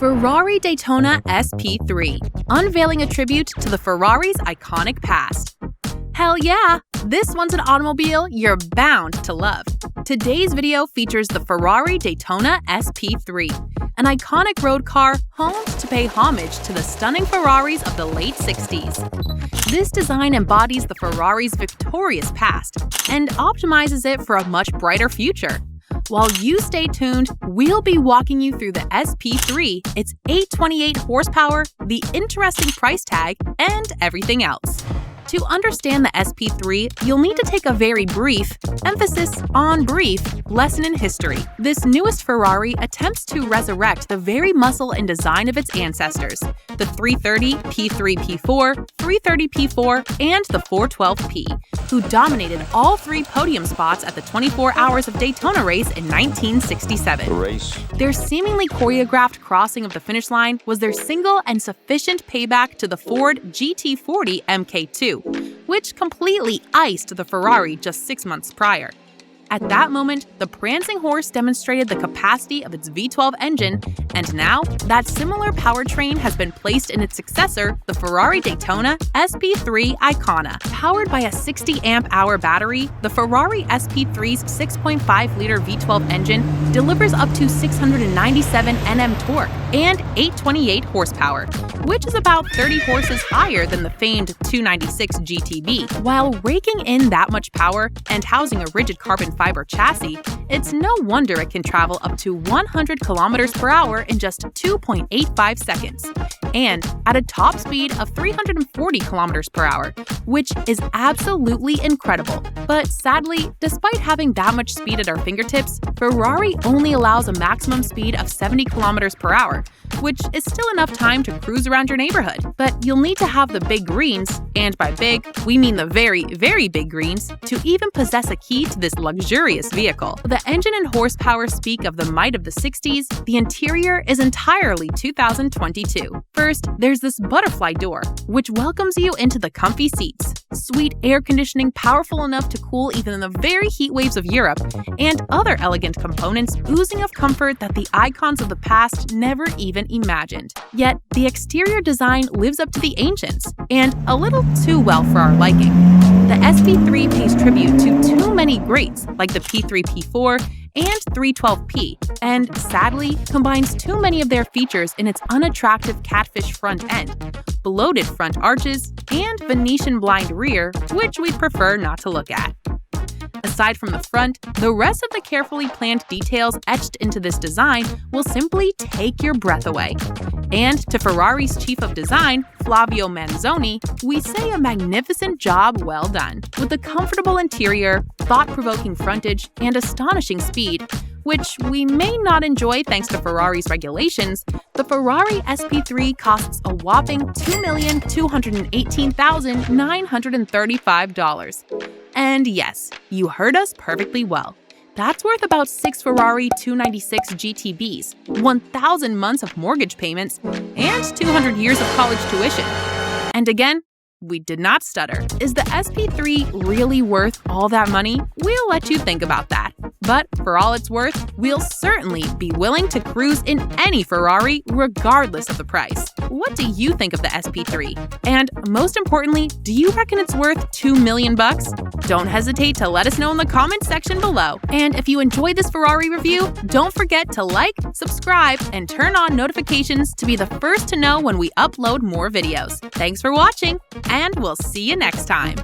Ferrari Daytona SP3, unveiling a tribute to the Ferrari's iconic past. Hell yeah, this one's an automobile you're bound to love. Today's video features the Ferrari Daytona SP3, an iconic road car honed to pay homage to the stunning Ferraris of the late 60s. This design embodies the Ferrari's victorious past and optimizes it for a much brighter future. While you stay tuned, we'll be walking you through the SP3, its 828 horsepower, the interesting price tag, and everything else. To understand the SP3, you'll need to take a very brief, emphasis on brief, lesson in history. This newest Ferrari attempts to resurrect the very muscle and design of its ancestors, the 330, P3, P4, 330 P4, and the 412P, who dominated all three podium spots at the 24 Hours of Daytona race in 1967. Their seemingly choreographed crossing of the finish line was their single and sufficient payback to the Ford GT40 MK2, which completely iced the Ferrari just 6 months prior. At that moment, the prancing horse demonstrated the capacity of its V12 engine, and now that similar powertrain has been placed in its successor, the Ferrari Daytona SP3 Icona. Powered by a 60 amp-hour battery, the Ferrari SP3's 6.5-liter V12 engine delivers up to 697 Nm torque and 828 horsepower, which is about 30 horses higher than the famed 296 GTB. While raking in that much power and housing a rigid carbon fiber chassis, it's no wonder it can travel up to 100 km per hour in just 2.85 seconds, and at a top speed of 340 km per hour, which is absolutely incredible. But sadly, despite having that much speed at our fingertips, Ferrari only allows a maximum speed of 70 km per hour, which is still enough time to cruise around your neighborhood. But you'll need to have the big greens, and by big, we mean the very, very big greens, to even possess a key to this luxurious vehicle. The engine and horsepower speak of the might of the 60s, the interior is entirely 2022. First, there's this butterfly door, which welcomes you into the comfy seats. Sweet air conditioning powerful enough to cool even the very heat waves of Europe, and other elegant components oozing of comfort that the icons of the past never even imagined. Yet, the exterior design lives up to the ancients, and a little too well for our liking. The SP3 pays tribute to too many greats like the P3, P4, and 312P, and sadly combines too many of their features in its unattractive catfish front end, bloated front arches, and Venetian blind rear, which we'd prefer not to look at. Aside from the front, the rest of the carefully planned details etched into this design will simply take your breath away. And to Ferrari's chief of design, Flavio Manzoni, we say a magnificent job well done. With a comfortable interior, thought-provoking frontage, and astonishing speed, which we may not enjoy thanks to Ferrari's regulations, the Ferrari SP3 costs a whopping $2,218,935. And yes, you heard us perfectly well. That's worth about 6 Ferrari 296 GTBs, 1,000 months of mortgage payments, and 200 years of college tuition. And again, we did not stutter. Is the SP3 really worth all that money? We'll let you think about that. But for all it's worth, we'll certainly be willing to cruise in any Ferrari regardless of the price. What do you think of the SP3? And most importantly, do you reckon it's worth $2 million? Don't hesitate to let us know in the comments section below. And if you enjoyed this Ferrari review, don't forget to like, subscribe, and turn on notifications to be the first to know when we upload more videos. Thanks for watching, and we'll see you next time.